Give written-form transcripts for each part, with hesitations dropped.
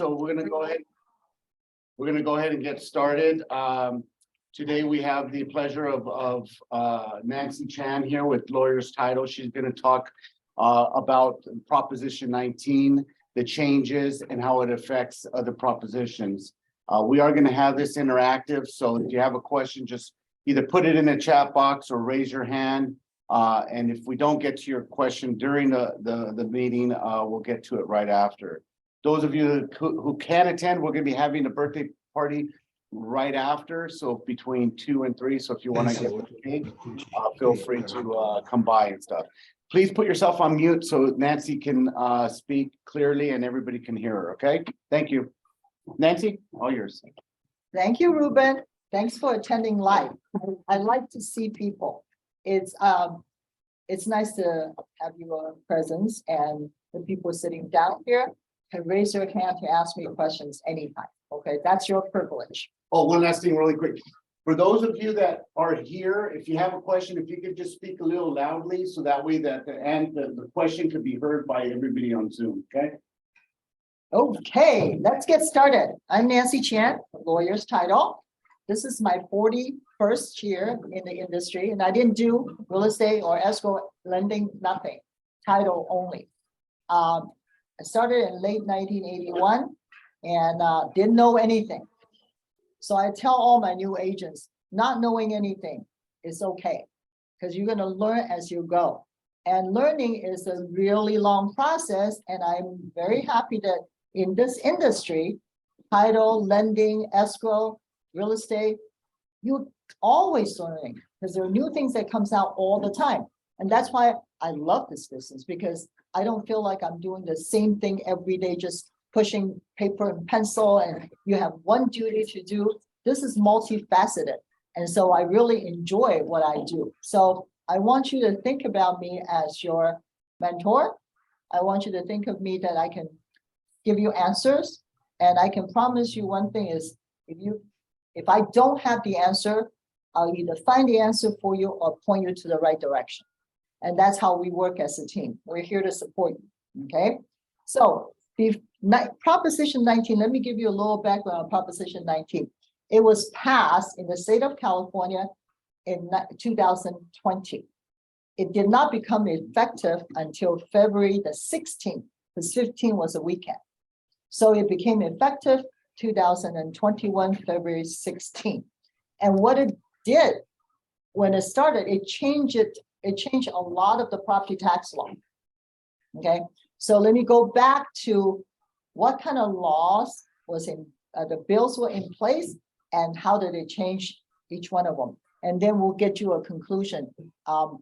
so we're gonna go ahead. We're gonna go ahead and get started. Today we have the pleasure of Nancy Chan here with Lawyers Title. She's gonna talk about Proposition 19, the changes and how it affects other propositions. We are gonna have this interactive, so if you have a question, just either put it in the chat box or raise your hand. And if we don't get to your question during the meeting, we'll get to it right after. Those of you who can attend, we're gonna be having a birthday party right after, so between 2 and 3. So if you want to get the cake, feel free to come by and stuff. Please put yourself on mute so Nancy can speak clearly and everybody can hear her. Okay, thank you. Nancy, all yours. Thank you, Ruben. Thanks for attending live. I like to see people. It's nice to have your presence, and the people sitting down here can raise your hand to ask me questions anytime. Okay, that's your privilege. Oh, one last thing really quick. For those of you that are here, if you have a question, if you could just speak a little loudly so that way that the question could be heard by everybody on Zoom, okay? Okay, let's get started. I'm Nancy Chan, Lawyers Title. This is my 41st year in the industry, and I didn't do real estate or escrow lending, nothing, title only. I started in late 1981 and didn't know anything. So I tell all my new agents, not knowing anything is okay, because you're gonna learn as you go. And learning is a really long process, and I'm very happy that in this industry, title, lending, escrow, real estate, you're always learning, because there are new things that comes out all the time. And that's why I love this business, because I don't feel like I'm doing the same thing every day, just pushing paper and pencil, and you have one duty to do. This is multifaceted. And so I really enjoy what I do. So I want you to think about me as your mentor. I want you to think of me that I can give you answers. And I can promise you one thing is, if I don't have the answer, I'll either find the answer for you or point you to the right direction. And that's how we work as a team. We're here to support you, okay? So Proposition 19, let me give you a little background on Proposition 19. It was passed in the state of California in 2020. It did not become effective until February the 16th, because 15 was a weekend. So it became effective 2021, February 16th. And what it did when it started, it changed a lot of the property tax law. Okay, so let me go back to what kind of laws was in the bills were in place and how did it change each one of them. And then we'll get you a conclusion.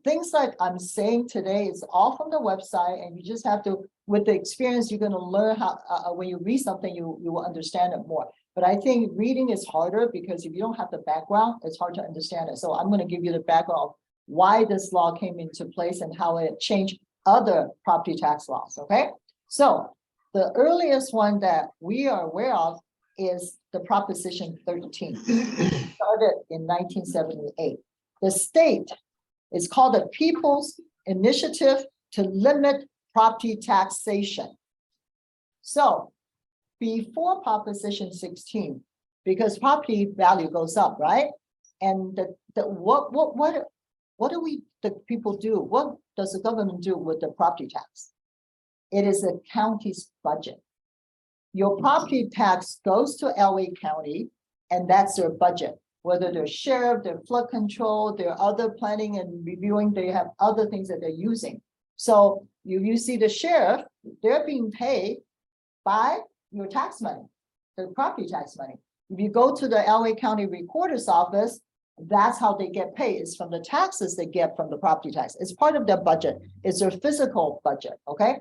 Things like I'm saying today is all from the website, and you just have to, with the experience, you're going to learn how, when you read something, you will understand it more. But I think reading is harder, because if you don't have the background, it's hard to understand it. So I'm going to give you the background of why this law came into place and how it changed other property tax laws, okay? So the earliest one that we are aware of is the Proposition 13. Started in 1978. The state is called the People's Initiative to Limit Property Taxation. So before Proposition 16, because property value goes up, right? And what do the people do? What does the government do with the property tax? It is a county's budget. Your property tax goes to LA County, and that's their budget. Whether they're sheriff, their flood control, their other planning and reviewing, they have other things that they're using. So you see the sheriff, they're being paid by your tax money, the property tax money. If you go to the LA County Recorder's Office, that's how they get paid. It's from the taxes they get from the property tax. It's part of their budget. It's their physical budget, okay?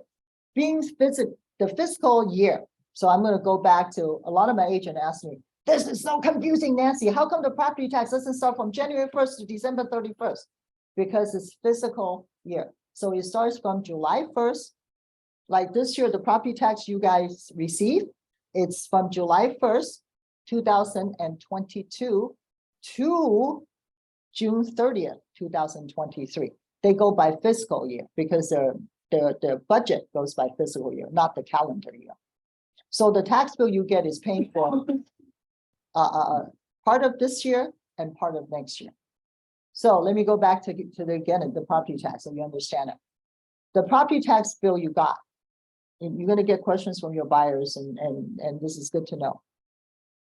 The fiscal year. So I'm going to go back to a lot of my agents ask me, this is so confusing, Nancy. How come the property tax doesn't start from January 1st to December 31st? Because it's fiscal year. So it starts from July 1st. Like this year, the property tax you guys receive, it's from July 1st, 2022 to June 30th, 2023. They go by fiscal year because their budget goes by fiscal year, not the calendar year. So the tax bill you get is paying for part of this year and part of next year. So let me go back to the property tax, so you understand it. The property tax bill you got, and you're gonna get questions from your buyers, and this is good to know.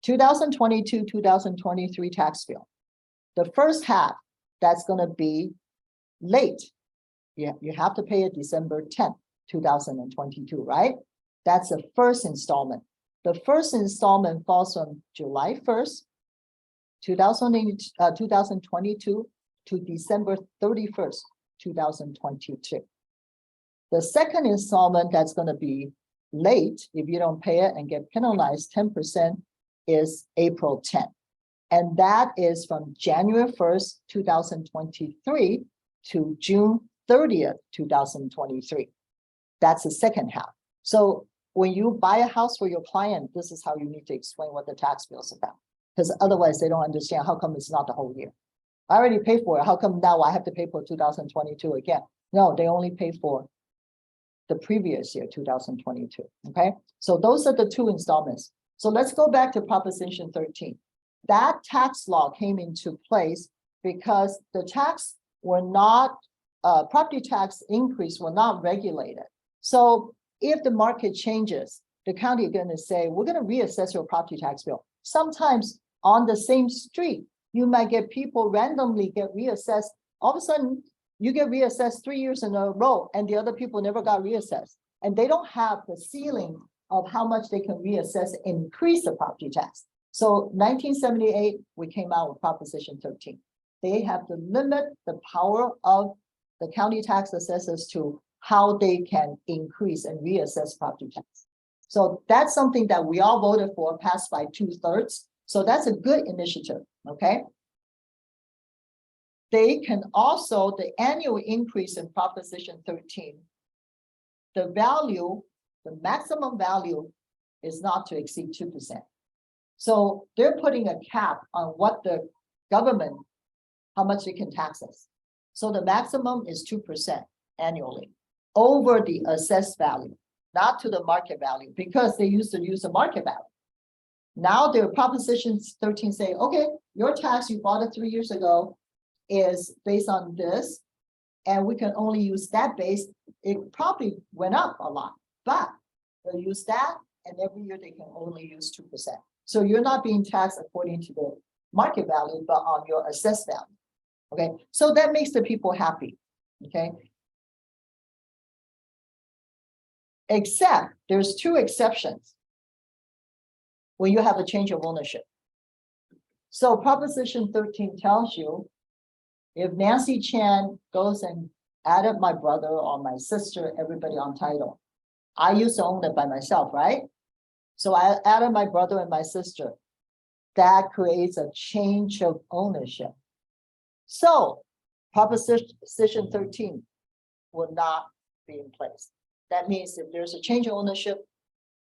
2022, 2023 tax bill. The first half, that's gonna be late. Yeah, you have to pay it December 10th, 2022, right? That's the first installment. The first installment falls from July 1st, 2022 to December 31st, 2022. The second installment that's going to be late, if you don't pay it and get penalized 10%, is April 10th. And that is from January 1st, 2023 to June 30th, 2023. That's the second half. So when you buy a house for your client, this is how you need to explain what the tax bill is about. Because otherwise they don't understand how come it's not the whole year. I already paid for it. How come now I have to pay for 2022 again? No, they only pay for the previous year, 2022. Okay, so those are the two installments. So let's go back to Proposition 13. That tax law came into place because the tax were not, property tax increase were not regulated. So if the market changes, the county is going to say, we're going to reassess your property tax bill. Sometimes on the same street, you might get people randomly get reassessed. All of a sudden, you get reassessed 3 years in a row, and the other people never got reassessed. And they don't have the ceiling of how much they can reassess and increase the property tax. So 1978, we came out with Proposition 13. They have to limit the power of the county tax assessors to how they can increase and reassess property tax. So that's something that we all voted for, passed by 2/3. So that's a good initiative, okay? They can also, the annual increase in Proposition 13, the value, the maximum value is not to exceed 2%. So they're putting a cap on what the government, how much they can tax us. So the maximum is 2% annually over the assessed value, not to the market value, because they used to use the market value. Now their Proposition 13 say, okay, your tax, you bought it 3 years ago, is based on this, and we can only use that base. It probably went up a lot, but they'll use that, and every year they can only use 2%. So you're not being taxed according to the market value, but on your assessed value. Okay, so that makes the people happy. Okay. Except there's two exceptions when you have a change of ownership. So Proposition 13 tells you, if Nancy Chan goes and added my brother or my sister, everybody on title. I used to own it by myself, right? So I added my brother and my sister. That creates a change of ownership. So Proposition 13 will not be in place. That means if there's a change of ownership,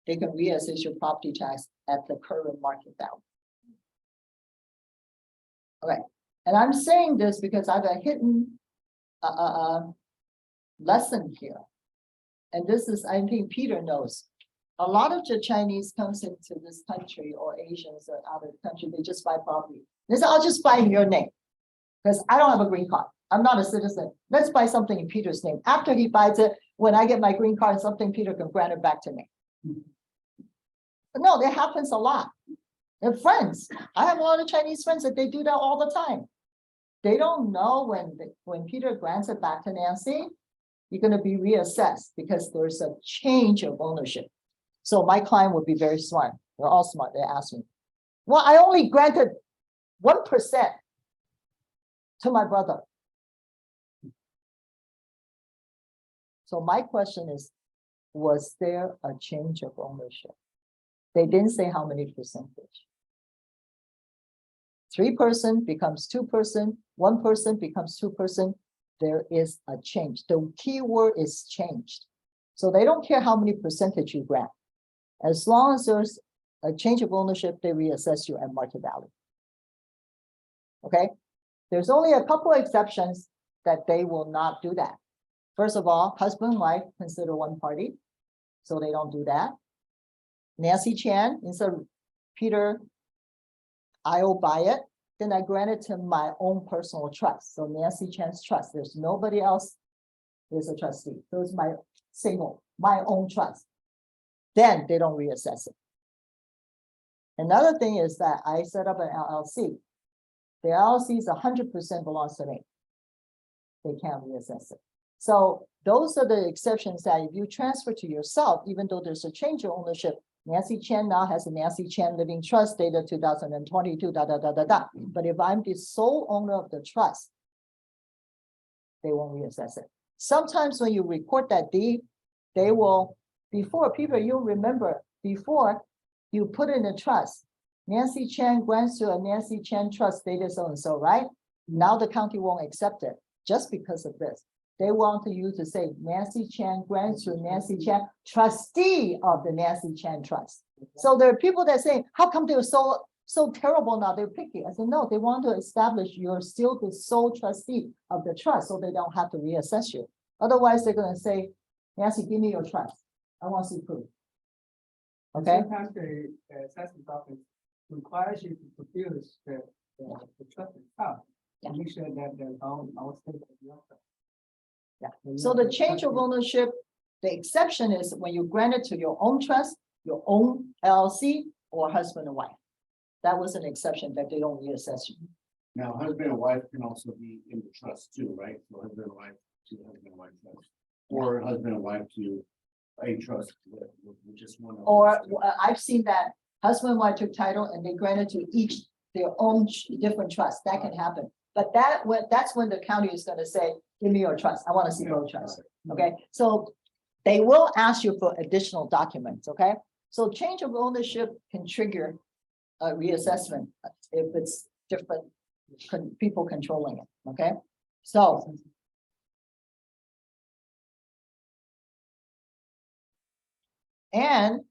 they can reassess your property tax at the current market value. Okay, and I'm saying this because I have a hidden lesson here. And this is, I think Peter knows. A lot of the Chinese comes into this country, or Asians or out of the country, they just buy property. They say, I'll just buy in your name because I don't have a green card. I'm not a citizen. Let's buy something in Peter's name. After he buys it, when I get my green card, something Peter can grant it back to me. But no, that happens a lot. And friends, I have a lot of Chinese friends that they do that all the time. They don't know when Peter grants it back to Nancy, you're going to be reassessed because there's a change of ownership. So my client would be very smart. They're all smart. They ask me, well, I only granted 1% to my brother. So my question is, was there a change of ownership? They didn't say how many percentage. 3% becomes 2%, 1% becomes 2%. There is a change. The key word is changed. So they don't care how many percentage you grant. As long as there's a change of ownership, they reassess you at market value. Okay? There's only a couple of exceptions that they will not do that. First of all, husband and wife consider one party, so they don't do that. Nancy Chan, instead of Peter, I will buy it, then I grant it to my own personal trust. So Nancy Chan's trust, there's nobody else is a trustee. So it's my my own trust. Then they don't reassess it. Another thing is that I set up an LLC. The LLC is 100% belongs to me. They can't reassess it. So those are the exceptions that if you transfer to yourself, even though there's a change of ownership, Nancy Chan now has a Nancy Chan Living Trust dated 2022, But if I'm the sole owner of the trust, they won't reassess it. Sometimes when you record that deed, they will, before people, you'll remember, before you put in a trust, Nancy Chan grants to a Nancy Chan trust dated so-and-so, right? Now the county won't accept it just because of this. They want you to say Nancy Chan grants to Nancy Chan, trustee of the Nancy Chan Trust. So there are people that say, how come they're so terrible now? They're picky. I said, no, they want to establish you're still the sole trustee of the trust, so they don't have to reassess you. Otherwise, they're going to say, Nancy, give me your trust. I want to see proof. Okay. Sometimes the assessment office requires you to produce the trust itself. Yeah. To make sure that there's all states of the office. Yeah. So the change of ownership, the exception is when you grant it to your own trust, your own LLC, or husband and wife. That was an exception that they don't reassess you. Now, husband and wife can also be in the trust too, right? So husband and wife to husband and wife trust. Or husband and wife to a trust with just one. of Or those two. I've seen that husband and wife took title and they granted to each their own different trust. That can happen. But that's when the county is going to say, give me your trust. I want to see both trusts. Okay, so they will ask you for additional documents. Okay, so change of ownership can trigger a reassessment if it's different people controlling it. Okay, so and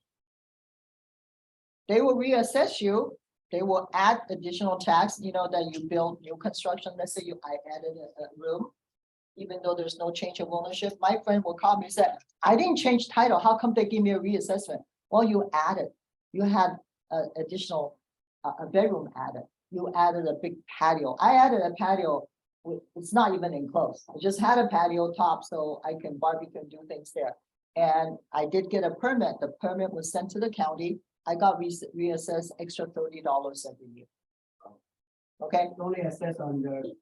they will reassess you. They will add additional tax, you know, that you build new construction. Let's say I added a room, even though there's no change of ownership. My friend will call me and say, I didn't change title. How come they give me a reassessment? Well, you added, you had additional, a bedroom added. You added a big patio. I added a patio. It's not even enclosed. I just had a patio top so I can barbecue and do things there. And I did get a permit. The permit was sent to the county. I got reassessed extra $30 every year. Okay, Only assess on the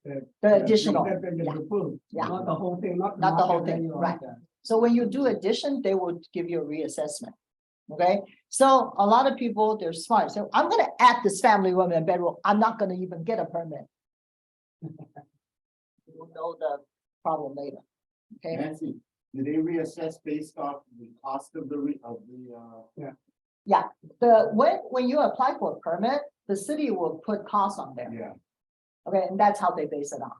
additional, that they yeah. approve, Yeah. not the whole thing, not Not the whole market thing, value of right. the- So when you do addition, they will give you a reassessment. Okay, so a lot of people, they're smart. So I'm gonna add this family room and bedroom. I'm not gonna even get a permit. You'll know the problem later. Okay, Nancy, do they reassess based off the cost of when you apply for a permit, the city will put costs on there. yeah. Okay, and that's how they base it on.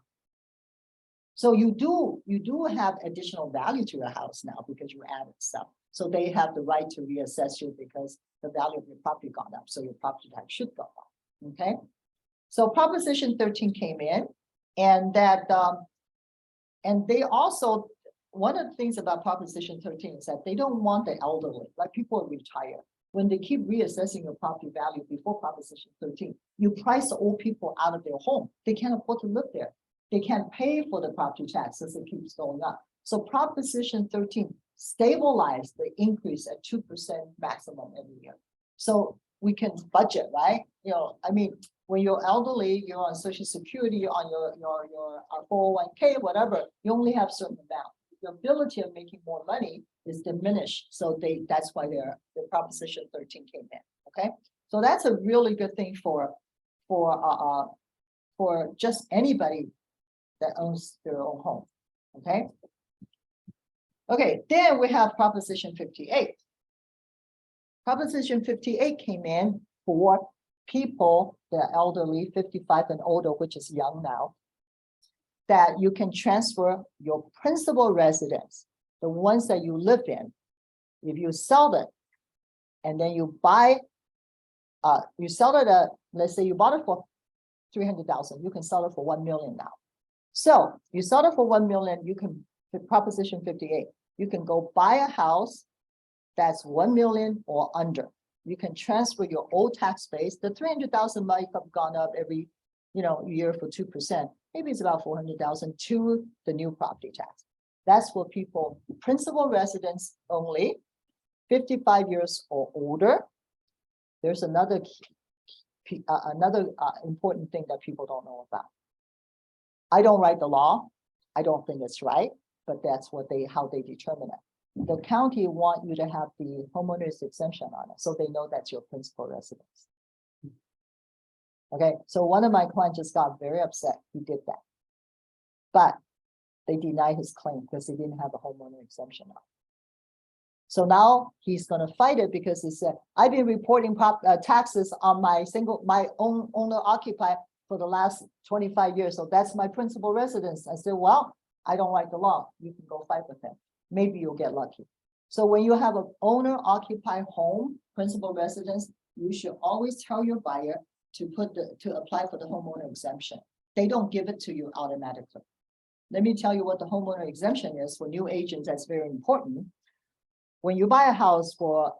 So you do have additional value to your house now because you added stuff. So they have the right to reassess you because the value of your property gone up. So your property tax should go up. Okay. So Proposition 13 came in, and that and they also, one of the things about Proposition 13 is that they don't want the elderly, like people retire. When they keep reassessing your property value before Proposition 13, you price the old people out of their home. They can't afford to live there. They can't pay for the property taxes. It keeps going up. So Proposition 13 stabilized the increase at 2% maximum every year. So we can budget, right? You know, I mean, when you're elderly, you're on Social Security, you're on your 401k, whatever, you only have certain amount. Your ability of making more money is diminished. So that's why the Proposition 13 came in. Okay, so that's a really good thing for just anybody that owns their own home. Okay. Okay, then we have Proposition 58. Proposition 58 came in for people, the elderly, 55 and older, which is young now, that you can transfer your principal residence, the ones that you live in. If you sell it and then you buy, you sell it at, let's say you bought it for 300,000, you can sell it for 1 million now. So you sell it for 1 million, you can, Proposition 58, you can go buy a house that's 1 million or under. you can transfer your old tax base. The 300,000 might have gone up every, year for 2%. Maybe it's about 400,000 to the new property tax. That's for people, principal residents only, 55 years or older. There's another important thing that people don't know about. I don't write the law. I don't think it's right, but that's how they determine it. The county want you to have the homeowner's exemption on it, so they know that's your principal residence. Okay, so one of my clients just got very upset. He did that. But they denied his claim because he didn't have a homeowner exemption on. So now he's gonna fight it because he said, I've been reporting taxes on my own owner occupied for the last 25 years. So that's my principal residence. I said, well, I don't write the law. You can go fight with him. Maybe you'll get lucky. So when you have an owner occupied home, principal residence, you should always tell your buyer to apply for the homeowner exemption. They don't give it to you automatically. Let me tell you what the homeowner exemption is for new agents. That's very important. When you buy a house for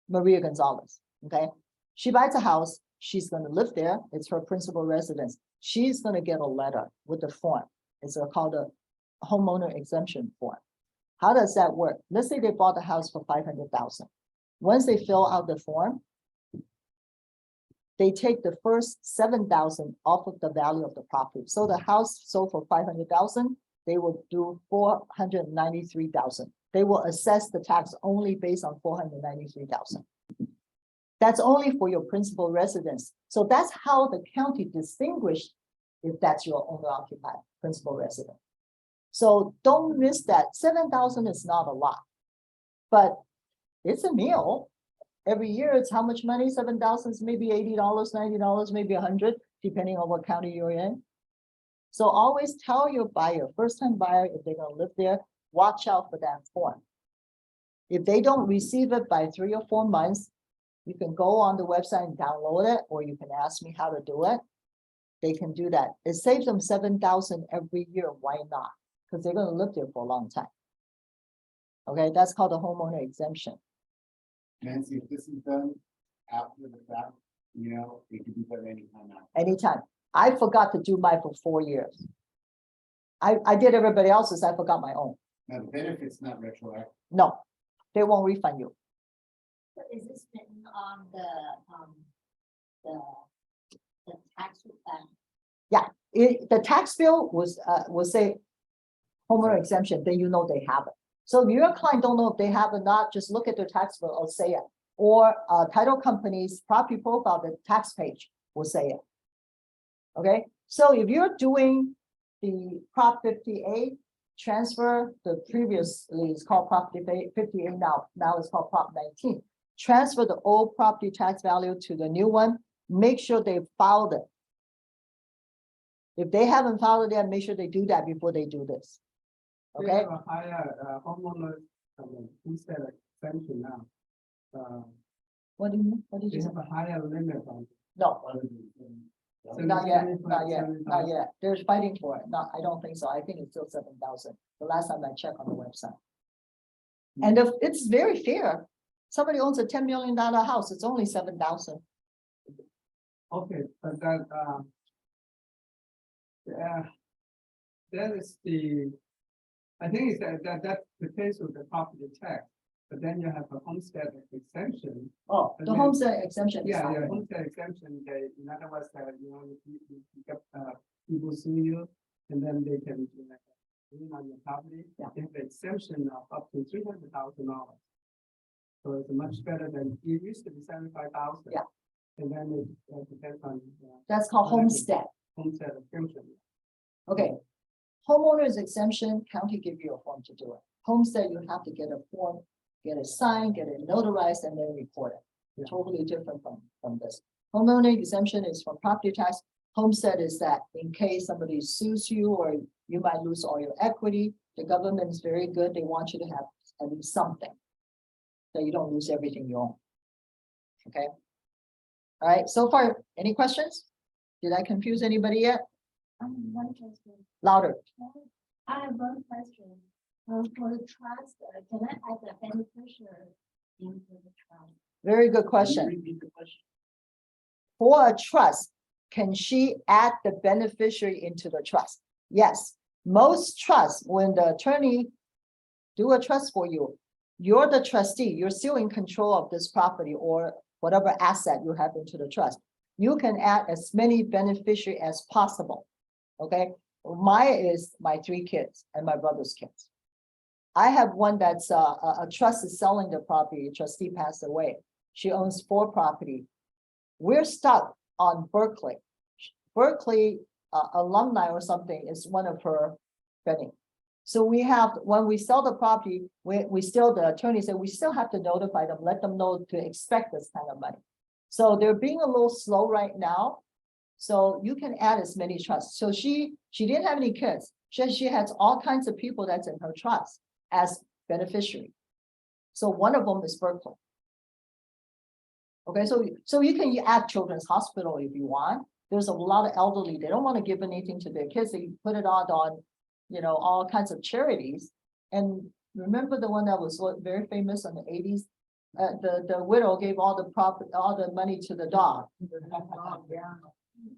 Maria Gonzalez, okay, she buys a house, she's going to live there. It's her principal residence. She's going to get a letter with the form. It's called a homeowner exemption form. How does that work? Let's say they bought the house for $500,000. Once they fill out the form, they take the first $7,000 off of the value of the property. So the house sold for $500,000, they will do $493,000. They will assess the tax only based on $493,000. That's only for your principal residence. So that's how the county distinguished if that's your owner occupied principal residence. So don't miss that. $7,000 is not a lot, but it's a meal. Every year, it's how much money? $7,000 is maybe $80, $90, maybe $100, depending on what county you're in. So always tell your buyer, first-time buyer, if they're going to live there, watch out for that form. If they don't receive it by 3 or 4 months, you can go on the website and download it, or you can ask me how to do it. They can do that. It saves them $7,000 every year. Why not? Because they're going to live there for a long time. Okay, that's called a homeowner exemption. Nancy, if this is done after the fact, it can be done anytime now. Anytime. I forgot to do mine for 4 years. I did everybody else's. I forgot my own. Now, the benefit's not retroactive. No, they won't refund you. So is this written on the tax return? The tax bill will say homeowner exemption, then you know they have it. So if your client don't know if they have it or not, just look at their tax bill or say it. Or title company's property profile, the tax page will say it. Okay, so if you're doing the Prop 58 transfer, the previously it's called Prop 58 now it's called Prop 19. Transfer the old property tax value to the new one, make sure they filed it. If they haven't filed it yet, make sure they do that before they do this. They Okay, have a higher homeowner instead of exemption now. what do you mean? What did They you say? have a higher limit on. No, So not yet, 75, not yet, 75. not yet. They're fighting for it. No, I don't think so. I think it's still 7,000. The last time I checked on the website. And if it's very fair, somebody owns a $10 million house, it's only 7,000. Okay, but that, that is I think it's that pertains to the property tax, but then you have a homestead exemption. Oh, the And then- homestead exemption is Yeah, fine. homestead exemption, in other words, you get, people sue you, and then they can, lien on your property. Yeah. They have an exemption of up to $300,000. So it's much better than, it used to be 75,000. Yeah. And then it depends on. That's called homestead. Homestead exemption. Okay. Homeowners exemption, county give you a form to do it. Homestead, you have to get a form, get it signed, get it notarized, and then report it. Yeah. Totally different from this. Homeowner exemption is from property tax. Homestead is that in case somebody sues you or you might lose all your equity, the government is very good. They want you to have at least something, so you don't lose everything you own. Okay. All right, so far, any questions? Did I confuse anybody yet? One question. Louder. I have one question. For the trust, can I add the beneficiary into the trust? Very good Can you question. repeat the question? For a trust, can she add the beneficiary into the trust? Yes, most trusts, when the attorney do a trust for you, you're the trustee, you're still in control of this property or whatever asset you have into the trust. You can add as many beneficiary as possible. Okay, mine is my 3 kids and my brother's kids. I have one that's a trust is selling the property, trustee passed away. She owns 4 property. We're stuck on Berkeley. Berkeley alumni or something is one of her betting. So we have, when we sell the property, we still, the attorney said, we still have to notify them, let them know to expect this kind of money. So they're being a little slow right now. So you can add as many trusts. So she didn't have any kids. She has all kinds of people that's in her trust as beneficiary. So one of them is Berkeley. Okay, so you can add Children's Hospital if you want. There's a lot of elderly, they don't want to give anything to their kids. They put it on, all kinds of charities. And remember the one that was very famous in the 80s? The widow gave all the profit, all the money to the dog.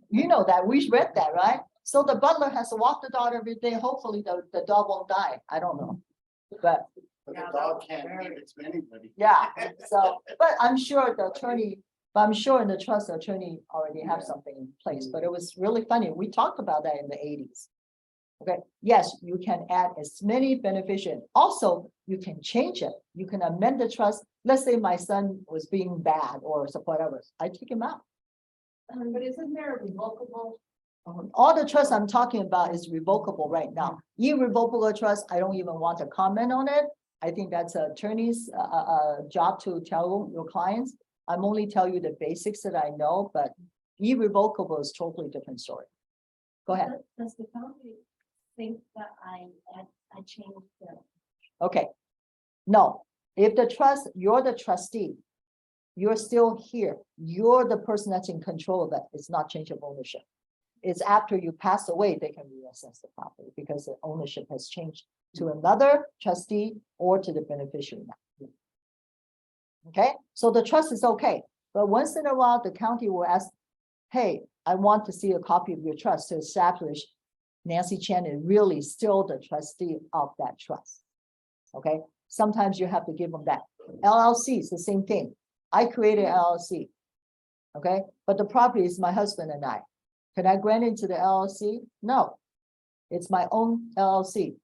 You know that, we read that, right? So the butler has to walk the dog every day. Hopefully the dog won't die. I don't know. But But the dog can't give it to anybody. yeah, so, but I'm sure the attorney, but I'm sure in the trust, the attorney already have something in place, but it was really funny. We talked about that in the 80s. Okay, yes, you can add as many beneficiaries. Also, you can change it. You can amend the trust. Let's say my son was being bad or whatever, I take him out. But isn't there a revocable? All the trusts I'm talking about is revocable right now. Irrevocable trust, I don't even want to comment on it. I think that's an attorney's job to tell your clients. I'm only tell you the basics that I know, but irrevocable is totally different story. Go ahead. Does the county think that I changed the? Okay. No, if the trust, you're the trustee, you're still here. You're the person that's in control of it. It's not change of ownership. It's after you pass away, they can reassess the property because the ownership has changed to another trustee or to the beneficiary now. Okay, so the trust is okay, but once in a while, the county will ask, hey, I want to see a copy of your trust to establish Nancy Chan is really still the trustee of that trust. Okay, sometimes you have to give them that. LLC is the same thing. I created LLC. Okay, but the property is my husband and I. Can I grant it to the LLC? No, it's my own LLC.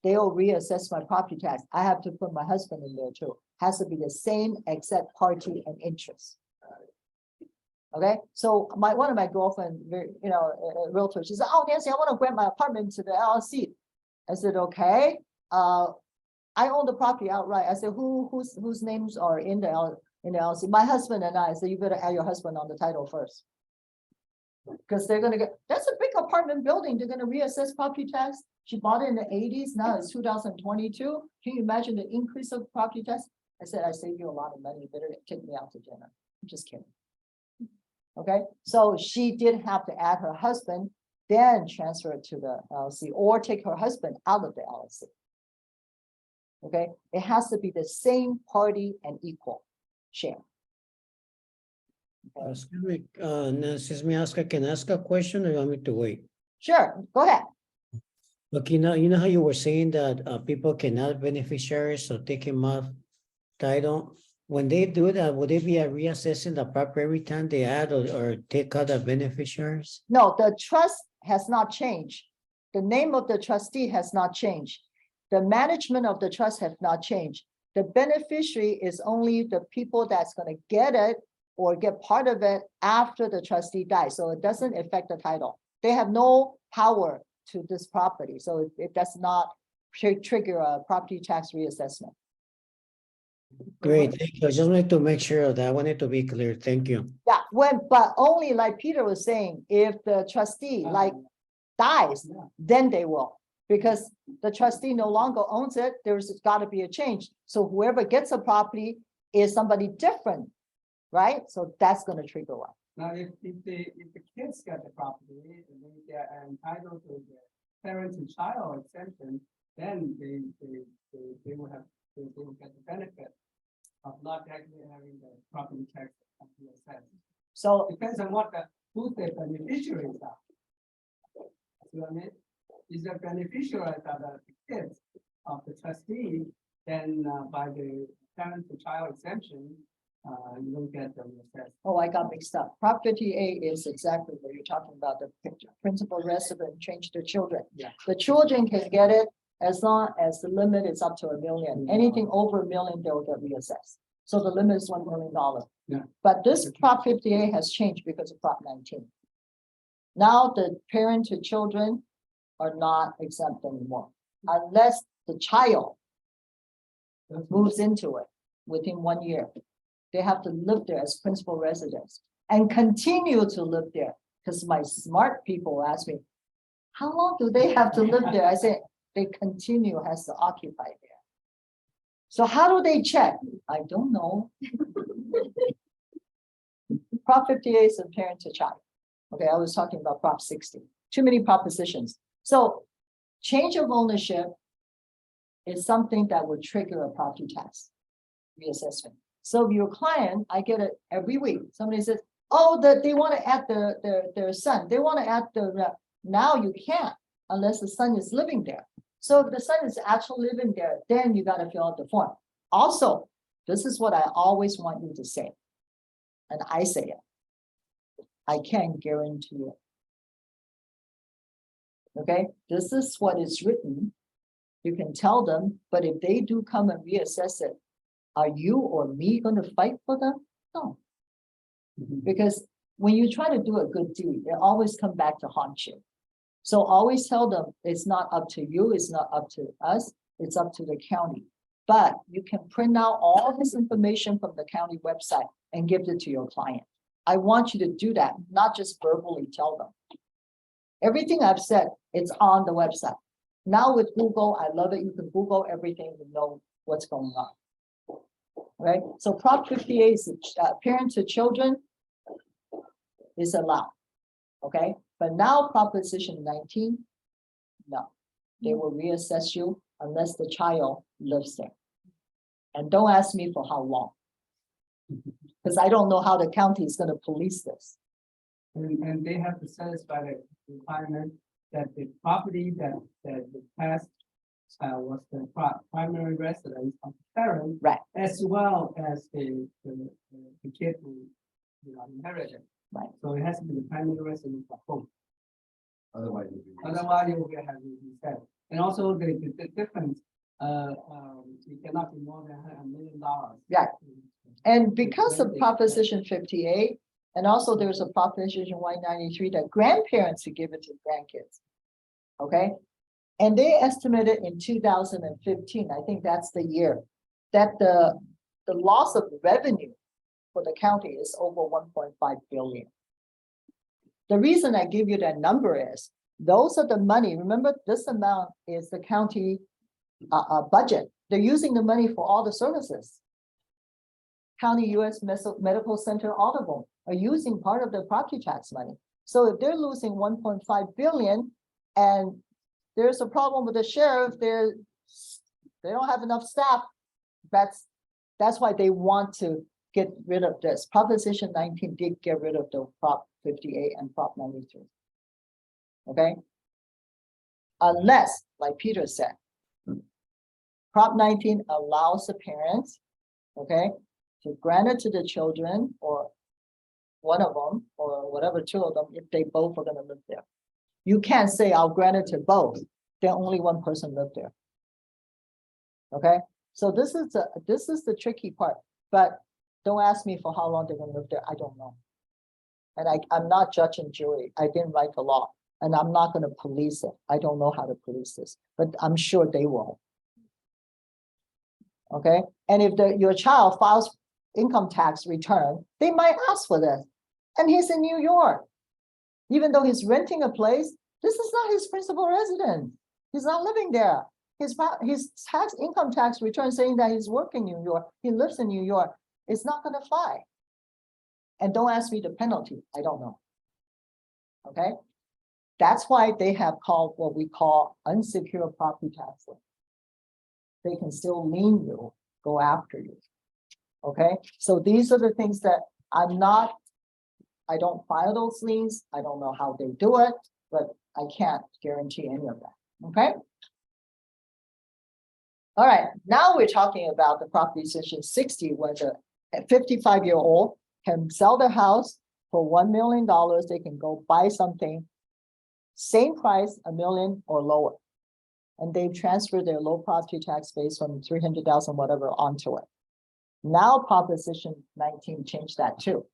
They'll reassess my property tax. I have to put my husband in there too. Has to be the same except party and interest. Okay, so one of my girlfriend, realtor, she said, "Oh, Nancy, I want to grant my apartment to the LLC." I said, "Okay, I own the property outright." I said, whose names are in the LLC? My husband and I said, "You better add your husband on the title first." Because they're gonna get, that's a big apartment building, they're gonna reassess property tax. She bought it in the 80s, now it's 2022. Can you imagine the increase of property tax? I said, I saved you a lot of money, you better take me out to dinner. I'm just kidding. Okay, so she did have to add her husband, then transfer it to the LLC or take her husband out of the LLC. Okay, it has to be the same party and equal share. Excuse me, Nancy, can I ask a question or you want me to wait? Sure, go ahead. Look, you know how you were saying that people cannot beneficiaries, so take him off title. When they do that, would they be reassessing the property every time they add or take out the beneficiaries? No, the trust has not changed. The name of the trustee has not changed. The management of the trust has not changed. The beneficiary is only the people that's going to get it or get part of it after the trustee dies. So it doesn't affect the title. They have no power to this property. So it does not trigger a property tax reassessment. Great, thank you. I just wanted to make sure of that. I wanted to be clear. Thank you. Yeah, but only like Peter was saying, if the trustee dies, then they will. Because the trustee no longer owns it, there's got to be a change. So whoever gets a property is somebody different, right? So that's going to trigger one. Now, if the kids get the property, and they get entitled to the parent and child exemption, then they will get the benefit. of not actually having the property tax assessed. So, Depends on who the beneficiaries are. See what I mean? Is the beneficiaries are the kids of the trustee, then by the parent to child exemption, you don't get them assessed. oh, I got mixed up. Prop 58 is exactly what you're talking about, the principal resident change to children. Yeah. The children can get it as long as the limit is up to $1 million. Anything over $1 million, they'll get reassessed. So the limit is $1 million. Yeah. But this Prop 58 has changed because of Prop 19. Now the parent to children are not exempt anymore, unless the child That's moves into it within 1 year. They have to live there as principal residents and continue to live there. Because my smart people ask me, how long do they have to live there? I say, they continue has to occupy there. So how do they check? I don't know. Prop 58 is a parent to child. Okay, I was talking about Prop 60. Too many propositions. So change of ownership is something that would trigger a property tax reassessment. So your client, I get it every week. Somebody says, oh, they want to add their son. They want to add now you can't unless the son is living there. So if the son is actually living there, then you got to fill out the form. Also, this is what I always want you to say. And I say it. I can't guarantee it. Okay, this is what is written. You can tell them, but if they do come and reassess it, are you or me going to fight for them? No. Because when you try to do a good deed, it always come back to haunt you. So always tell them it's not up to you, it's not up to us, it's up to the county. But you can print out all this information from the county website and give it to your client. I want you to do that, not just verbally tell them. Everything I've said, it's on the website. Now with Google, I love it. You can Google everything to know what's going on. Right? So Prop 58 is parent to children is allowed. Okay, but now Proposition 19, no, they will reassess you unless the child lives there. And don't ask me for how long, because I don't know how the county is going to police this. And they have to satisfy the requirement that the property that the past was the primary residence of the parent, Right. as well as the kid who inherited. Right. So it has to be the primary residence of home. Otherwise. Otherwise, you will have to be said. And also the difference, it cannot be more than $1 million. Yeah. And because of Proposition 58, and also there's a Proposition 193 that grandparents should give it to grandkids. Okay. And they estimated in 2015, I think that's the year, that the loss of revenue for the county is over 1.5 billion. The reason I give you that number is, those are the money, remember this amount is the county budget. They're using the money for all the services. County US Medical Center, all of them are using part of their property tax money. So if they're losing 1.5 billion and there's a problem with the sheriff, they don't have enough staff. That's why they want to get rid of this. Proposition 19 did get rid of the Prop 58 and Prop 93. Okay. Unless, like Peter said, Prop 19 allows the parents, okay, to grant it to the children or one of them or whatever, two of them, if they both are going to live there. You can't say I'll grant it to both. Then only one person lived there. Okay, so this is the tricky part. But don't ask me for how long they're going to live there. I don't know, and I'm not judge and jury. I didn't write the law, and I'm not going to police it. I don't know how to police this, but I'm sure they will. Okay, and if your child files income tax return, they might ask for this, and he's in New York, even though he's renting a place. This is not his principal residence. He's not living there. His income tax return saying that he's working in New York, he lives in New York, it's not going to fly. And don't ask me the penalty. I don't know. Okay. That's why they have called what we call unsecured property tax. They can still lien you, go after you. Okay, so these are the things that I don't file those liens. I don't know how they do it, but I can't guarantee any of that, okay? All right, now we're talking about the Proposition 60, where the 55-year-old can sell their house for $1 million. They can go buy something, same price, $1 million or lower. And they've transferred their low property tax base from 300,000 whatever onto it. Now Proposition 19 changed that too.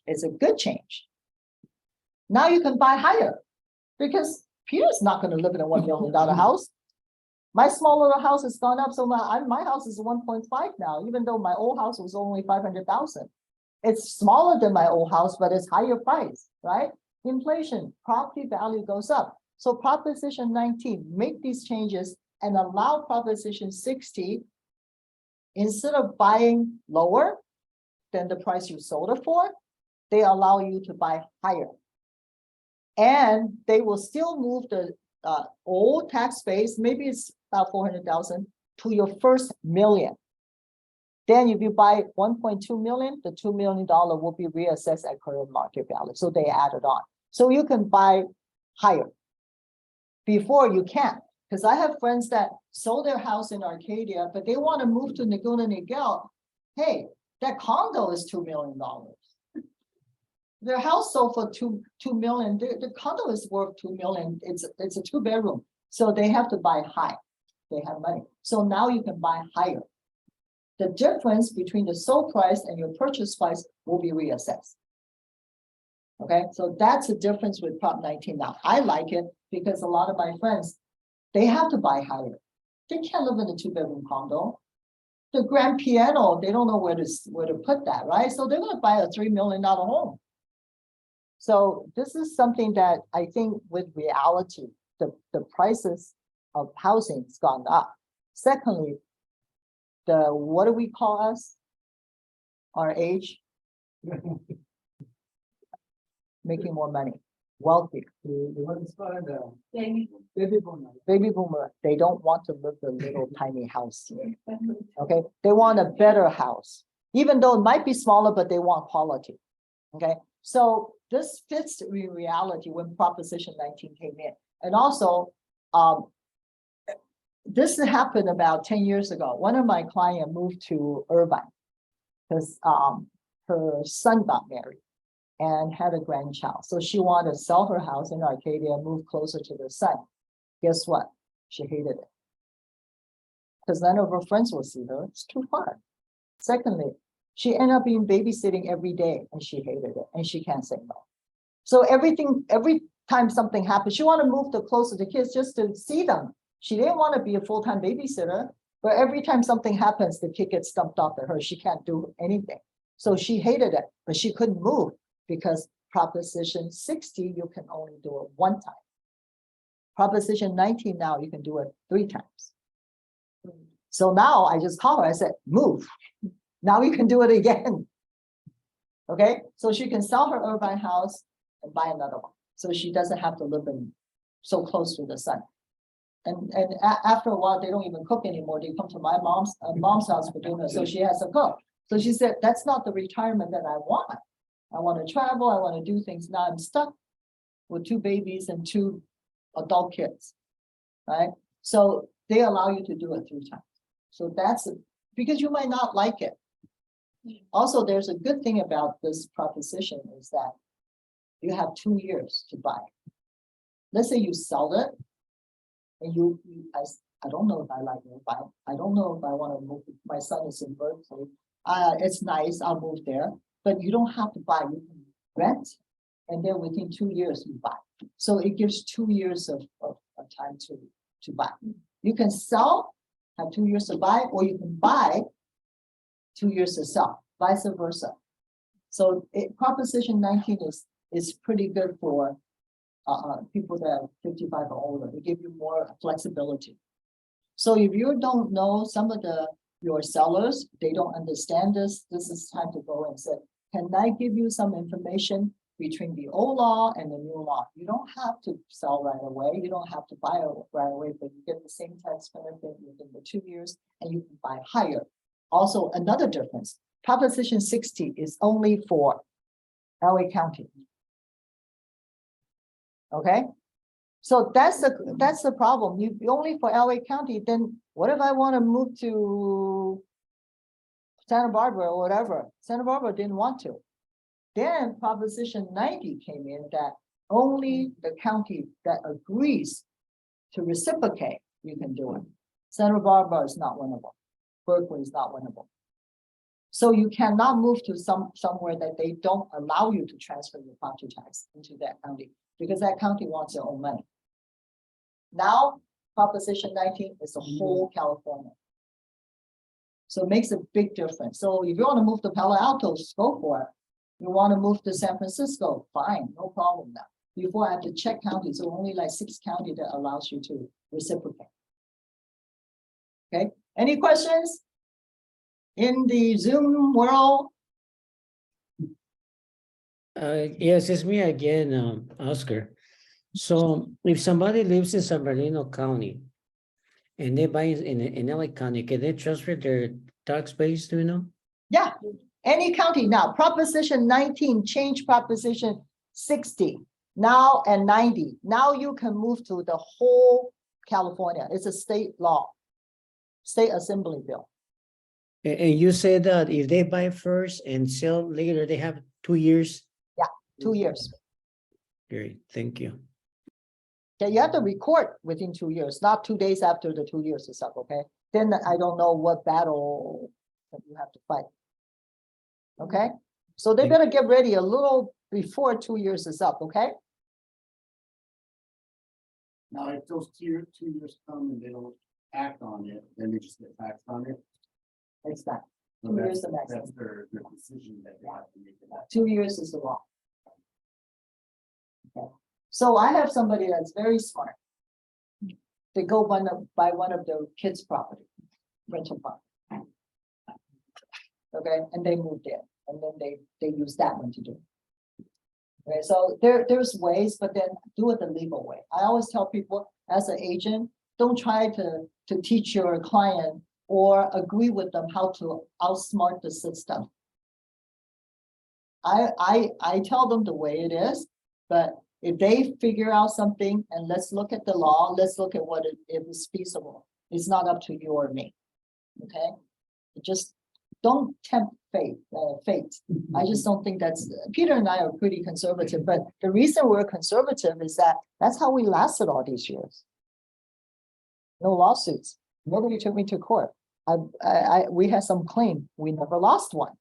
It's a good change. Now you can buy higher because Peter's not going to live in a $1 million house. My small little house has gone up, so my house is 1.5 now, even though my old house was only 500,000. It's smaller than my old house, but it's higher price, right? Inflation, property value goes up. So Proposition 19, make these changes and allow Proposition 60, instead of buying lower than the price you sold it for, they allow you to buy higher. And they will still move the old tax base, maybe it's about 400,000, to your first million. Then if you buy 1.2 million, the $2 million will be reassessed at current market value. So they added on. So you can buy higher. Before you can't, because I have friends that sold their house in Arcadia, but they want to move to Laguna Niguel. Hey, that condo is $2 million. Their house sold for two million. The condo is worth 2 million. It's a 2-bedroom. So they have to buy high. They have money. So now you can buy higher. The difference between the sold price and your purchase price will be reassessed. Okay, so that's the difference with Prop 19 now. I like it because a lot of my friends, they have to buy higher. They can't live in a 2-bedroom condo. The grand piano, they don't know where to put that, right? So they're going to buy a $3 million home. So this is something that I think with reality, the prices of housing has gone up. Secondly, what do we call us? Our age? Making more money, wealthier. What is called Baby baby boomer. Baby boomer, they don't want to live in a little tiny house. Okay, they want a better house, even though it might be smaller, but they want quality. Okay, so this fits in reality when Proposition 19 came in. And also, this happened about 10 years ago. One of my clients moved to Irvine because her son got married and had a grandchild. So she wanted to sell her house in Arcadia and move closer to the son. Guess what? She hated it. Because none of her friends will see her. It's too far. Secondly, she ended up being babysitting every day and she hated it and she can't say no. So every time something happens, she wanted to move closer to kids just to see them. She didn't want to be a full-time babysitter, but every time something happens, the kid gets dumped off at her. She can't do anything. So she hated it, but she couldn't move because Proposition 60, you can only do it one time. Proposition 19 now, you can do it 3 times. So now I just called her, I said, move. Now you can do it again. Okay, so she can sell her Irvine house and buy another one. So she doesn't have to live in so close to the sun. And after a while, they don't even cook anymore. They come to my mom's house for dinner. So she has to cook. So she said, that's not the retirement that I want. I want to travel. I want to do things. Now I'm stuck with 2 babies and 2 adult kids, right? So they allow you to do it 3 times. So that's because you might not like it. Also, there's a good thing about this proposition is that you have 2 years to buy. Let's say you sell it and I don't know if I like it, but I don't know if I want to move. My son is in Berkeley. It's nice, I'll move there, but you don't have to buy, you can rent, and then within 2 years you buy. So it gives 2 years of time to buy. You can sell, have 2 years to buy, or you can buy 2 years to sell, vice versa. So Proposition 19 is pretty good for people that are 55 or older. They give you more flexibility. So if you don't know some of your sellers, they don't understand this is time to go and say, can I give you some information between the old law and the new law? You don't have to sell right away. You don't have to buy right away, but you get the same tax benefit within the 2 years and you can buy higher. also another difference. Proposition 60 is only for LA County. Okay? So that's the problem. You only for LA County, then what if I want to move to Santa Barbara or whatever? Santa Barbara didn't want to. Then Proposition 90 came in that only the county that agrees to reciprocate, you can do it. Santa Barbara is not one of them. Berkeley is not one of them. So you cannot move to somewhere that they don't allow you to transfer your property tax into that county because that county wants their own money. Now, Proposition 19 is the whole California. So it makes a big difference. So if you want to move to Palo Alto, just go for it. You want to move to San Francisco, fine, no problem now. Before I have to check counties, so only like 6 counties that allows you to reciprocate. Okay, any questions? In the Zoom world? Yes, it's me again, Oscar. So if somebody lives in San Bernardino County and they buy in LA County, can they transfer their tax base, do you know? Yeah, any county now. Proposition 19 change Proposition 60 now and 90. Now you can move to the whole California. It's a state law, state assembly bill. And you said that if they buy first and sell later, they have 2 years? 2 years. Great, thank you. Okay, you have to record within 2 years, not 2 days after the 2 years is up, okay? Then I don't know what battle that you have to fight. Okay, so they better get ready a little before 2 years is up, okay? Now, if those 2 years come and they don't act on it, then they just get taxed on it. It's not. So 2 years that's- the maximum. That's their decision that they have to make. 2 years is the law. Okay, so I have somebody that's very smart. They go buy one of their kids' property, rental property. Okay, and they move there, and then they use that one to do it. Okay, so there's ways, but then do it the legal way. I always tell people as an agent, don't try to teach your client or agree with them how to outsmart the system. I tell them the way it is, but if they figure out something and let's look at the law, let's look at what it is feasible. It's not up to you or me. Okay, just don't tempt fate. I just don't think that's, Peter and I are pretty conservative, but the reason we're conservative is that that's how we lasted all these years. No lawsuits. Nobody took me to court. We had some claim. We never lost one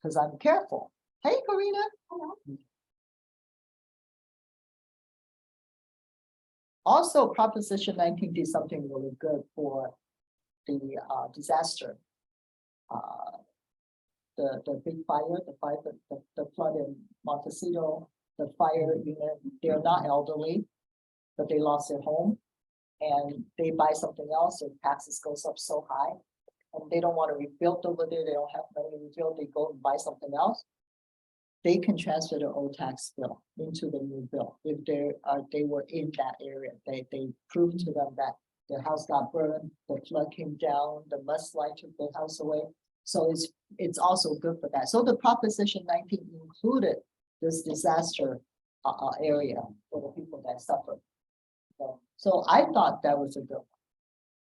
because I'm careful. Hey, Karina. Hello. Also, Proposition 19 did something really good for the disaster. The big fire, the flood in Montecito, the fire unit, they're not elderly, but they lost their home and they buy something else, their taxes goes up so high. And they don't want to rebuild over there, they don't have money to rebuild, they go and buy something else. They can transfer their old tax bill into the new bill if they were in that area. They proved to them that their house got burned, the flood came down, the mudslide took their house away. So it's also good for that. So the Proposition 19 included this disaster area for the people that suffered. So I thought that was a good one.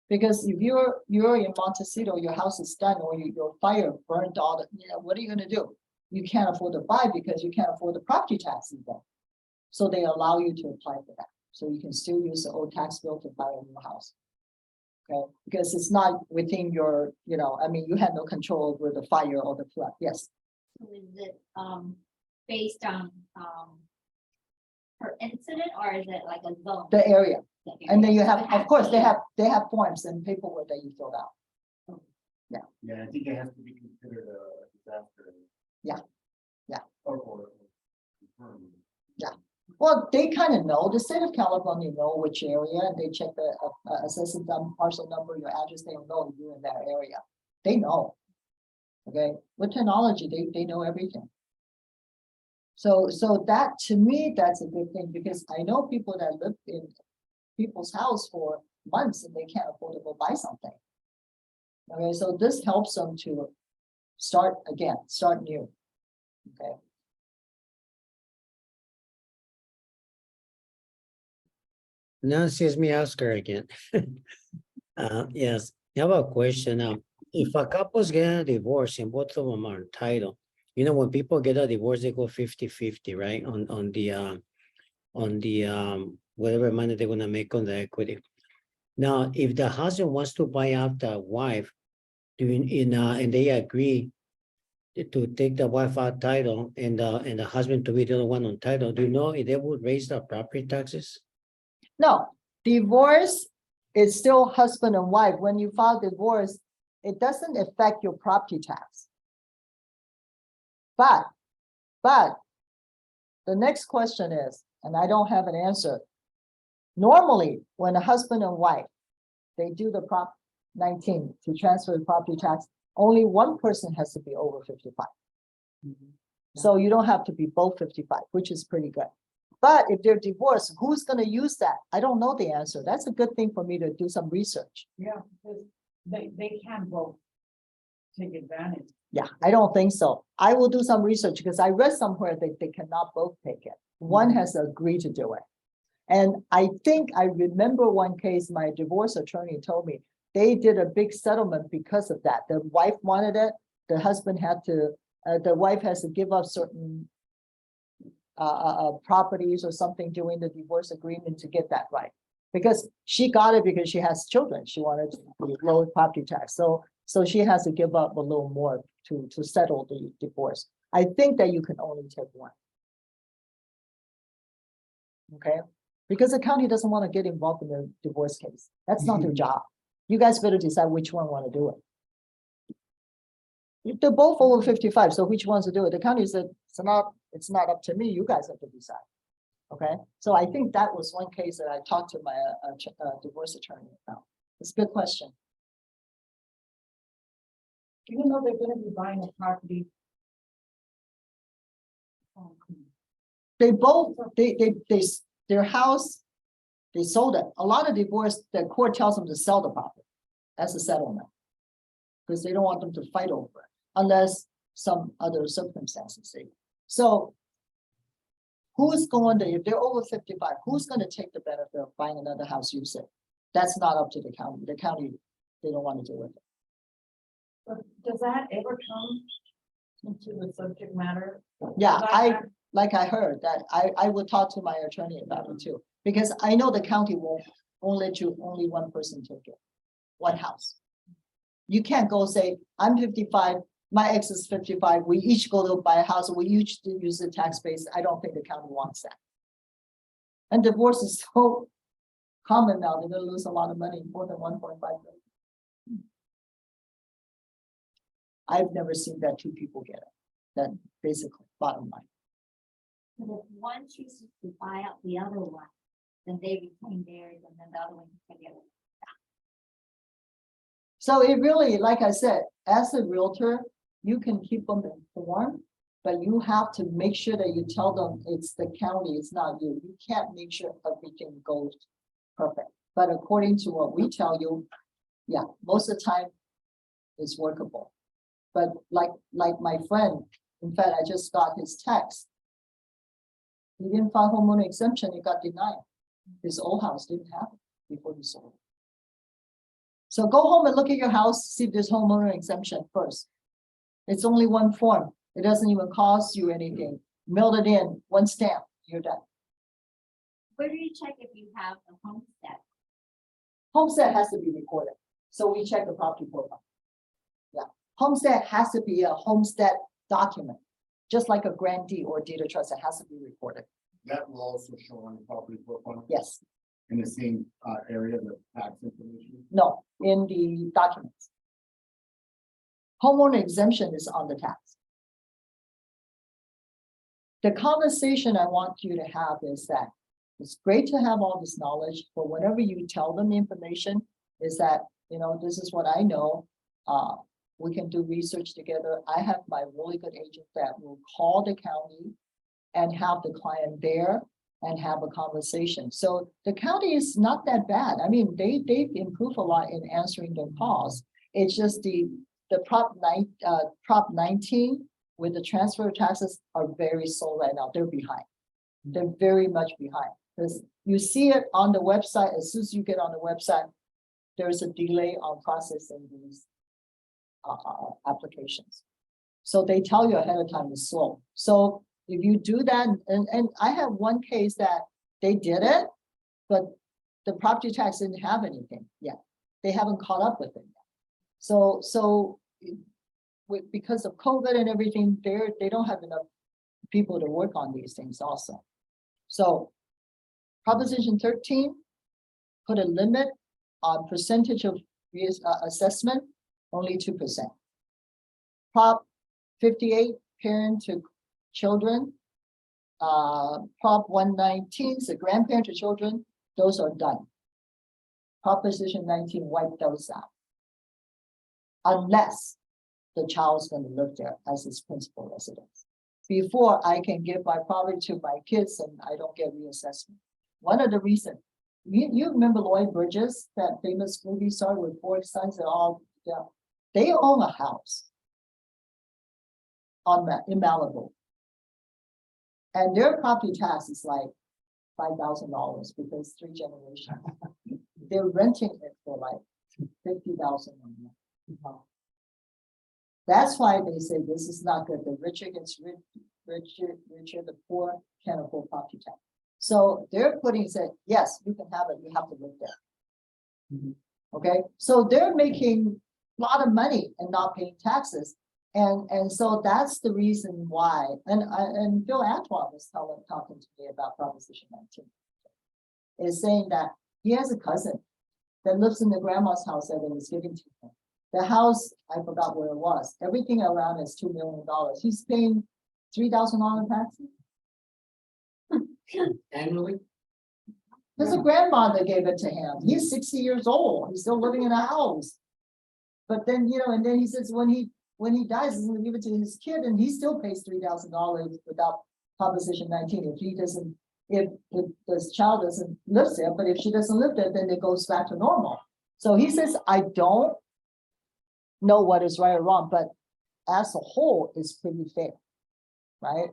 Because if you're in Montecito, your house is done, or your fire burned all the, what are you gonna do? You can't afford to buy because you can't afford the property taxes then. So they allow you to apply for that. So you can still use the old tax bill to buy a new house. Okay, because it's not within your, I mean, you had no control over the fire or the flood. Yes. So is it based on per incident, or is it like a zone? The area. And then you So have, it has of course, to they be- have forms and paperwork that you filled out. Yeah, I think it has to be considered a disaster. Yeah, yeah. Or confirmed. Well, they kind of know, the state of California know which area, and they check the assessment parcel number, your address, they know you're in that area. They know. Okay, with technology, they know everything. So that, to me, that's a good thing, because I know people that live in people's house for months and they can't afford to go buy something. Okay, so this helps them to start again, start new. Okay. Nancy, it's me, Oscar again. Yes, I have a question. If a couple's getting a divorce and both of them are entitled, you know, when people get a divorce, they go 50-50, right? On the whatever money they're gonna make on the equity. Now, if the husband wants to buy out the wife, and they agree to take the wife out title and the husband to be the other one on title, do you know if they would raise the property taxes? No, divorce is still husband and wife. When you file divorce, it doesn't affect your property tax. But the next question is, and I don't have an answer. Normally, when a husband and wife, they do the Prop 19 to transfer the property tax, only one person has to be over 55. So you don't have to be both 55, which is pretty good. But if they're divorced, who's gonna use that? I don't know the answer. That's a good thing for me to do some research. Yeah, because they can both take advantage. Yeah, I don't think so. I will do some research because I read somewhere that they cannot both take it. One has to agree to do it. And I think I remember one case, my divorce attorney told me, they did a big settlement because of that. The wife wanted it, the husband had to, the wife has to give up certain properties or something during the divorce agreement to get that right. Because she got it because she has children. She wanted to lower property tax. So she has to give up a little more to settle the divorce. I think that you can only take one. Okay, because the county doesn't want to get involved in the divorce case. That's not their job. You guys better decide which one want to do it. They're both over 55, so which ones to do it? The county said, it's not up to me, you guys have to decide. Okay, so I think that was one case that I talked to my divorce attorney about. It's a good question. Even though they're gonna be buying a property. They both, their house, they sold it. A lot of divorce, the court tells them to sell the property. That's a settlement. Because they don't want them to fight over it, unless some other circumstances. So who's going to, if they're over 55, who's going to take the benefit of buying another house you said? That's not up to the county. The county, they don't want to do it. But does that ever come into the subject matter? Yeah, Like I heard that, I would talk to my attorney about it too, because I know the county won't let you, only one person take it, one house. You can't go say, I'm 55, my ex is 55, we each go to buy a house, we each use the tax base. I don't think the county wants that. And divorce is so common now, they're gonna lose a lot of money, more than 1.5 million. I've never seen that two people get it. That basically bottom line. But if one chooses to buy out the other one, then they retain theirs and then the other one can get it. So it really, like I said, as a realtor, you can keep them informed, but you have to make sure that you tell them it's the county, it's not you. You can't make sure everything goes perfect. But according to what we tell you, yeah, most of the time it's workable. But like my friend, in fact, I just got his text. He didn't file homeowner exemption, it got denied. His old house didn't have it before he sold it. So go home and look at your house, see if there's homeowner exemption first. It's only one form. It doesn't even cost you anything. Mail it in, one stamp, you're done. Where do you check if you have a homestead? Homestead has to be recorded. So we check the property profile. Yeah, homestead has to be a homestead document, just like a grantee or deed of trust, it has to be recorded. That will also show on the property profile Yes, in the same area, the tax information. no, in the documents. Homeowner exemption is on the tax. The conversation I want you to have is that it's great to have all this knowledge, but whenever you tell them information, is that, you know, this is what I know. We can do research together. I have my really good agent that will call the county and have the client there and have a conversation. So the county is not that bad. I mean, they've improved a lot in answering their calls. It's just the Prop 19 with the transfer taxes are very slow right now. They're behind. They're very much behind. Because you see it on the website, as soon as you get on the website, there's a delay on processing these applications. So they tell you ahead of time it's slow. So if you do that, and I have one case that they did it, but the property tax didn't have anything yet. They haven't caught up with it yet. So because of COVID and everything, they don't have enough people to work on these things also. So Proposition 13, put a limit on percentage of assessment, only 2%. Prop 58, parent to children. Prop 119, the grandparent to children, those are done. Proposition 19, wipe those out. Unless the child's going to live there as his principal residence. Before I can give my property to my kids and I don't get reassessment. One of the reasons, you remember Lloyd Bridges, that famous movie star with 4 sons and all, yeah, they own a house in Malibu. And their property tax is like $5,000 because 3 generations. They're renting it for like $50,000 a month. That's why they say this is not good. The richer gets richer, the poor can't afford property tax. So they're saying, yes, you can have it, you have to live there. Okay, so they're making a lot of money and not paying taxes. And so that's the reason why, and Bill Antoine was talking to me about Proposition 19. Is saying that he has a cousin that lives in the grandma's house that it was given to him. The house, I forgot where it was. Everything around is $2 million. He's paying $3,000 taxes. Annually? There's a grandmother gave it to him. He's 60 years old. He's still living in a house. But then, and then he says when he dies, he's going to give it to his kid, and he still pays $3,000 without Proposition 19. If this child doesn't live there, but if she doesn't live there, then it goes back to normal. So he says, I don't know what is right or wrong, but as a whole, it's pretty fair, right?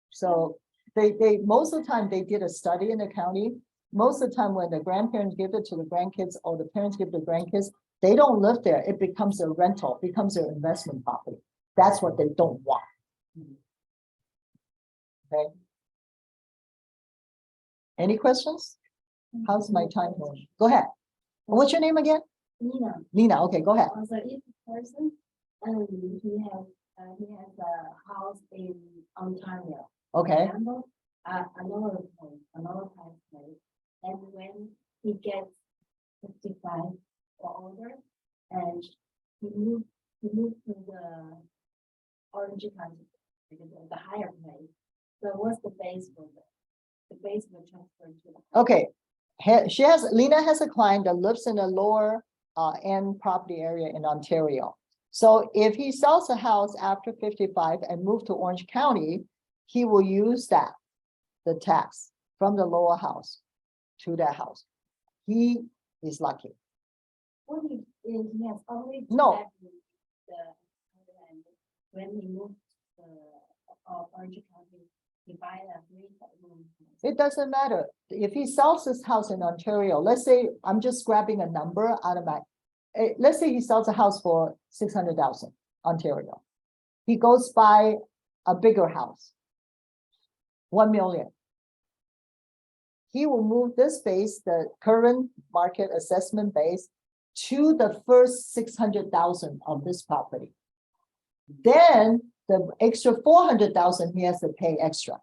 So they most of the time they did a study in the county. Most of the time when the grandparents give it to the grandkids or the parents give the grandkids, they don't live there. It becomes a rental, becomes their investment property. That's what they don't want. Okay. Any questions? How's my time going? Go ahead. What's your name again? Nina Nina. Okay, go ahead. was a person, and he has a house in Ontario. Okay. Remember, another place, and when he gets 55 or older, and he moved to the Orange County, the higher place. So what's the base for the base will transfer to the. Okay. Lena has a client that lives in a lower end property area in Ontario. So if he sells a house after 55 and move to Orange County, he will use the tax from the lower house to that house. He is lucky. Well, he has only. No. When he moved to Orange County, he buy a 3-bedroom. It doesn't matter. If he sells his house in Ontario, let's say, I'm just grabbing a number out of let's say he sells a house for 600,000, Ontario. He goes buy a bigger house, 1 million. He will move this base, the current market assessment base, to the first 600,000 of this property. Then the extra 400,000 he has to pay extra.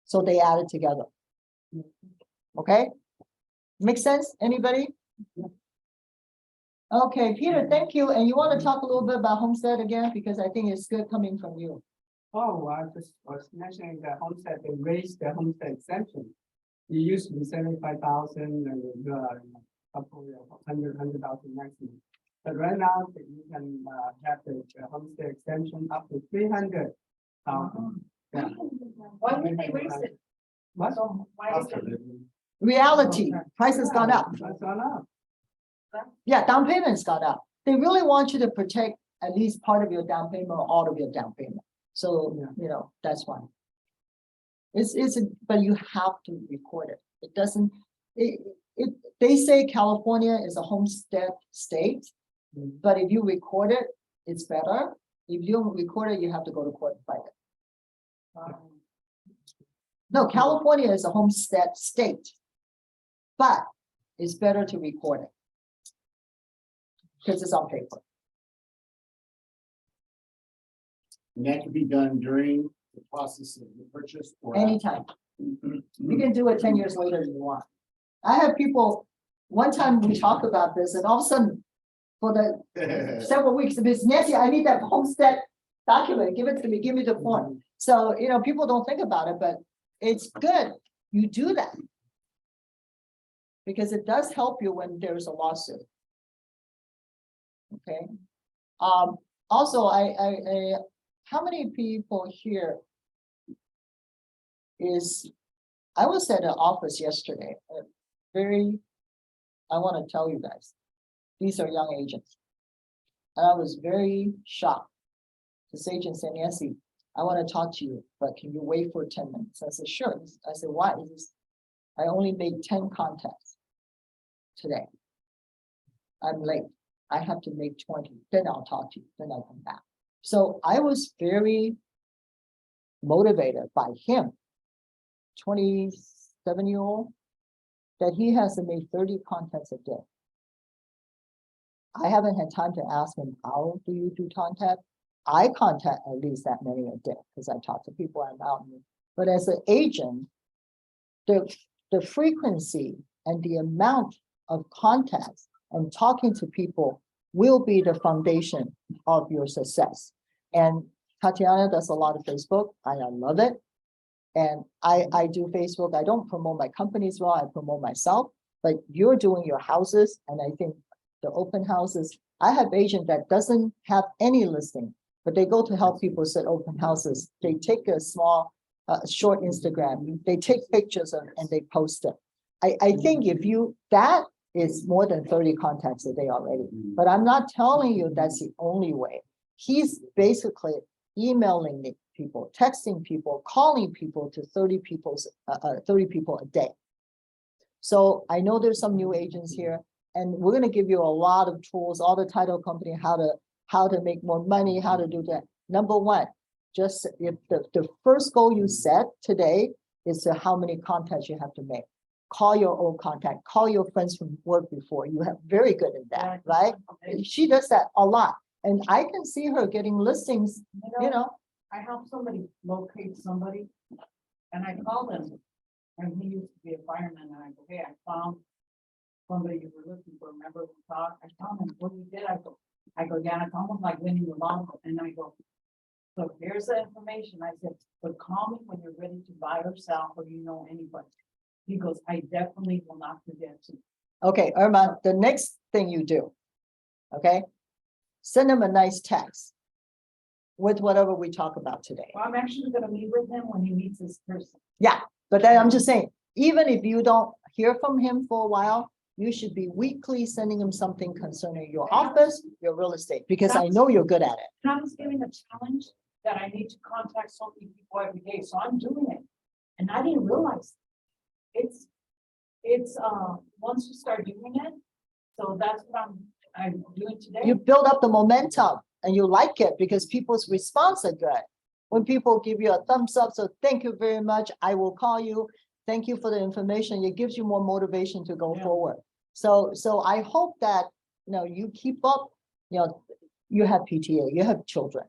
So they add it together. Okay? Make sense? Anybody? Okay, Peter, thank you. And you want to talk a little bit about homestead again, because I think it's good coming from you. Oh, I just was mentioning the homestead, they raised the homestead exemption. It used to be 75,000 and couple of 100,000 maximum. But right now, you can have the homestead exemption up to 300,000. Yeah. Why did they raise it? What? So why is it? Reality, price has gone up. That's gone up. Yeah, down payment's gone up. They really want you to protect at least part of your down payment or all of your down payment. So, you know, that's why. But you have to record it. It doesn't, they say California is a homestead state. But if you record it, it's better. If you don't record it, you have to go to court and fight it. No, California is a homestead state. But it's better to record it. Because it's on paper. And that can be done during the process of the purchase or. Anytime. You can do it 10 years later if you want. I have people, one time we talk about this and all of a sudden, for the several weeks, Miss Nancy, I need that homestead document, give it to me, give me the form. So, you know, people don't think about it, but it's good, you do that. Because it does help you when there's a lawsuit. Okay. Also, how many people here I was at an office yesterday, I want to tell you guys, these are young agents. And I was very shocked. This agent said, Nancy, I want to talk to you, but can you wait for 10 minutes? I said, sure. I said, why? I only made 10 contacts today. I'm late. I have to make 20, then I'll talk to you, then I'll come back. So I was very motivated by him, 27-year-old, that he has to make 30 contacts a day. I haven't had time to ask him, how do you do contact? I contact at least that many a day because I talk to people I'm out. But as an agent, the frequency and the amount of contacts and talking to people will be the foundation of your success. And Tatiana does a lot of Facebook. I love it. And I do Facebook. I don't promote my companies well, I promote myself, but you're doing your houses. And I think the open houses, I have agent that doesn't have any listing, but they go to help people set open houses. They take a small, short Instagram, they take pictures and they post it. I think if that is more than 30 contacts a day already, but I'm not telling you that's the only way. He's basically emailing people, texting people, calling people to 30 people a day. So I know there's some new agents here, and we're going to give you a lot of tools, all the title company, how to make more money, how to do that. Number one, just if the first goal you set today is to how many contacts you have to make. Call your own contact, call your friends from work before. You have very good at that, right? She does that a lot. And I can see her getting listings, you know. I help somebody locate somebody and I call them. And he used to be a fireman and I go, hey, I found somebody you were looking for. Remember we talked? I found him. What you did? I go, yeah, it's almost like winning the lotto. And I go, so here's the information. I said, but call me when you're ready to buy or sell or you know anybody. He goes, I definitely will not forget to. Okay, Irma, the next thing you do, okay? Send him a nice text with whatever we talk about today. Well, I'm actually gonna meet with him when he meets this person. Yeah, but then I'm just saying, even if you don't hear from him for a while, you should be weekly sending him something concerning your office, your real estate, because I know you're good at it. And I was given a challenge that I need to contact so many people every day, so I'm doing it. And I didn't realize it's once you start doing it, so that's what I'm doing today. You build up the momentum and you like it because people's response are good. When people give you a thumbs up, so thank you very much, I will call you. Thank you for the information. It gives you more motivation to go forward. So I hope that, you know, you keep up, you know, you have PTA, you have children.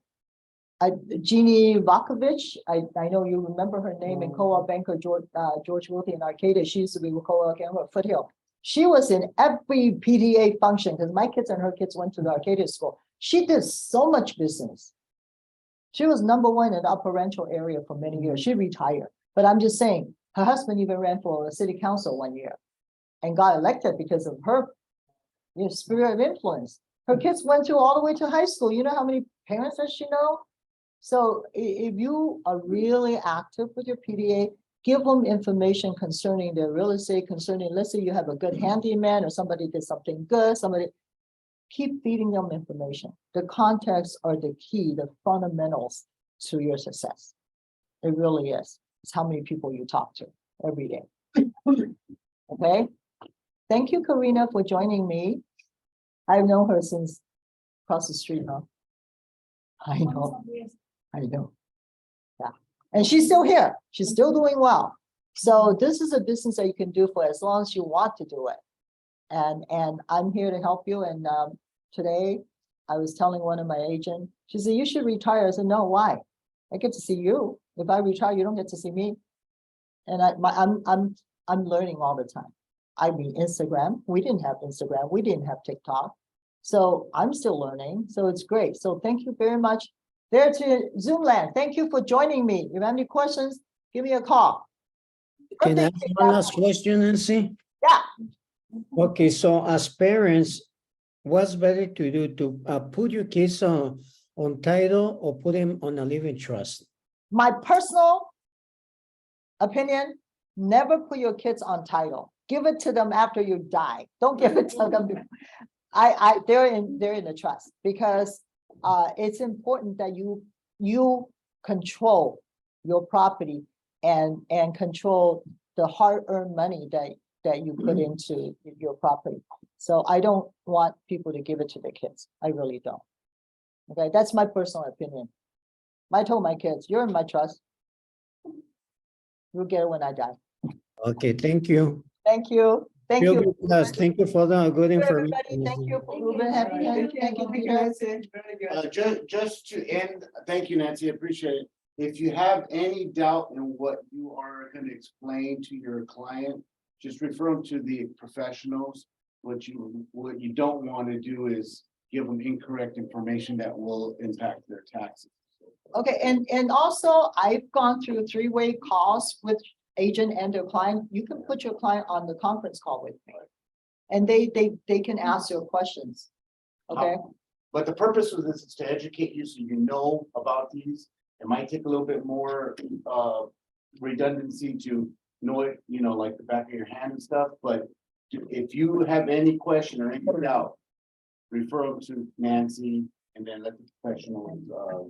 Jeannie Vakovich, I know you remember her name in co-op banker George Wilkie in Arcadia. She used to be with co-op banker at Foothill. She was in every PTA function because my kids and her kids went to the Arcadia school. She did so much business. She was #1 in the Upper Rancho area for many years. She retired, but I'm just saying her husband even ran for a city council one year and got elected because of her spirit of influence. Her kids went to all the way to high school. You know how many parents does she know? So if you are really active with your PDA, give them information concerning their real estate, concerning, let's say you have a good handyman or somebody did something good, somebody. Keep feeding them information. The context are the key, the fundamentals to your success. It really is. It's how many people you talk to every day. Okay? Thank you, Karina, for joining me. I've known her since across the street, huh? I know. Yeah, and she's still here. She's still doing well. So this is a business that you can do for as long as you want to do it. And I'm here to help you. And today I was telling one of my agents, she said, you should retire. I said, no, why? I get to see you. If I retire, you don't get to see me. And I'm learning all the time. I mean, Instagram, we didn't have Instagram. We didn't have TikTok. So I'm still learning. So it's great. So thank you very much. There to Zoomland. Thank you for joining me. If you have any questions, give me a call. Can I Good ask thing- one last question, Nancy? Yeah. Okay, so as parents, what's better to do, to put your kids on title or put them on a living trust? My personal opinion, never put your kids on title. Give it to them after you die. Don't give it to them. They're in the trust because it's important that you control your property and control the hard-earned money that you put into your property. So I don't want people to give it to their kids. I really don't. Okay, that's my personal opinion. I told my kids, you're in my trust. You'll get it when I die. Okay, thank you. Thank you. Thank Feel you. good, guys. Thank you for the good Everybody, information. thank you for Ruben. Happy, Thank you, thank you, thank you, Peter. Nancy. Very good. Just to end, thank you, Nancy, I appreciate it. If you have any doubt in what you are gonna explain to your client, just refer them to the professionals. What you don't wanna do is give them incorrect information that will impact their taxes. Okay, and also I've gone through three-way calls with agent and their client. You can put your client on the conference call with me. And they can ask your questions. Okay, But the purpose of this is to educate you so you know about these. It might take a little bit more redundancy to know it, like the back of your hand and stuff, but if you have any question or any doubt, refer them to Nancy and then let the professionals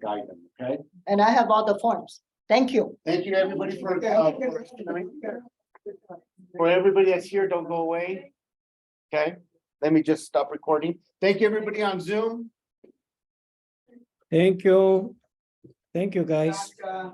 guide them, okay? and I have all the forms. Thank you. Thank you, everybody, for everybody that's here, don't go away. Okay, let me just stop recording. Thank you, everybody on Zoom. Thank you. Thank you, guys. Back,